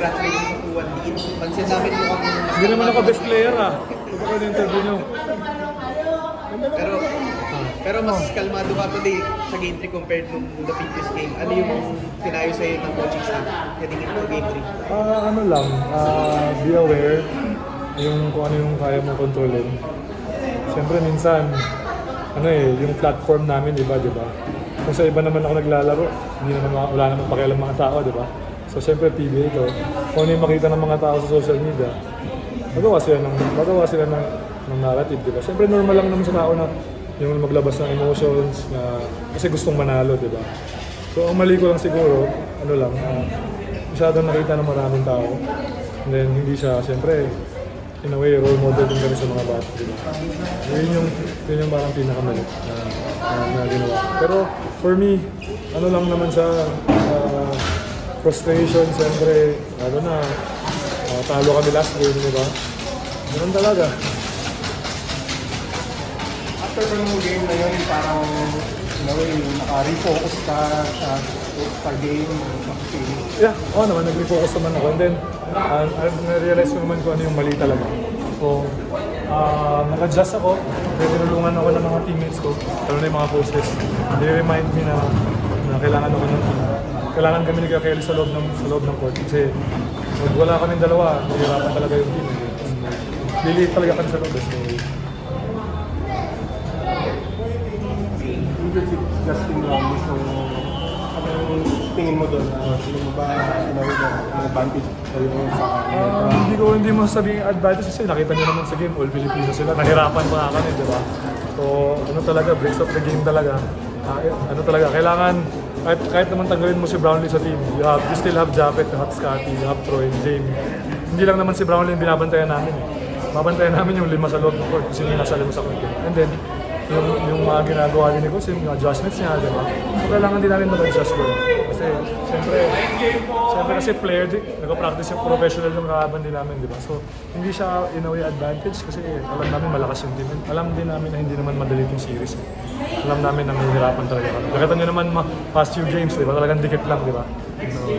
congratulations sa 2-1 lead. Pansin namin mukhang... Hindi naman ako best player Ito pa yung interview nyo. Pero mas kalmado ka today sa game 3 compared to the previous game. Ano yung pinayo sa'yo ng coaching staff heading into game 3? Ano lang, be aware kung ano yung kaya mong kontrolin. Siyempre minsan, yung platform namin, di ba? Kung sa iba naman ako naglalaro, wala naman pakialam mga tao, di ba? So siyempre PBA ito, kung ano yung makita ng mga tao sa social media, magawa sila ng narrative, di ba? Siyempre normal lang naman sa tao na yung maglabas ng emotions na kasi gustong manalo, di ba? So ang mali ko lang siguro, masyadong nakita ng maraming tao. And then hindi siya, siyempre, in a way, role model din kami sa mga bata, di ba? Yun yung parang pinakamali na ginawa. Pero for me, lang naman siya, frustration, siyempre, talo kami last game, di ba? Ganun talaga. After yung game na yun, parang naka-refocus ka sa game, yeah, naman, nag-refocus naman ako. And then, na-realize ko naman kung ano yung mali talaga. So, nag-adjust ako. Tinulungan ako ng mga teammates ko, lalo na yung mga coaches. They remind me na kailangan kami nagkakaili sa loob ng court. Kasi pag wala kaming dalawa, nahihirapan talaga yung team. Liliit talaga kami sa loob. Justin Brownlee, so anong tingin mo doon? Sino mo ba yung advantage sa'yo sa kanya? Hindi mo sabihin advantage kasi nakita niyo naman sa game, all Filipino sila, nahirapan pa kami, di ba? So talaga, breaks of the game talaga. Kailangan, kahit naman tanggalin mo si Brownlee sa team, you still have Japet, you have Scotty, you have Troy, Jamie. Hindi lang naman si Brownlee yung binabantayan namin. Babantayan namin yung 5 sa loob ng court, kasi yung nasa 5 sa court. And then, yung mga ginagawa din ko, yung adjustments niya, di ba? So kailangan din namin mag-adjust doon. Kasi siyempre kasi player, nag-practice yung professional yung kakaban din namin, di ba? So hindi siya in a way advantage kasi alam namin malakas yung team. Alam din namin na hindi naman madali yung series. Alam namin na may hirapan talaga. Nakita nyo naman past few games, di ba? Talagang dikit lang, di ba? So,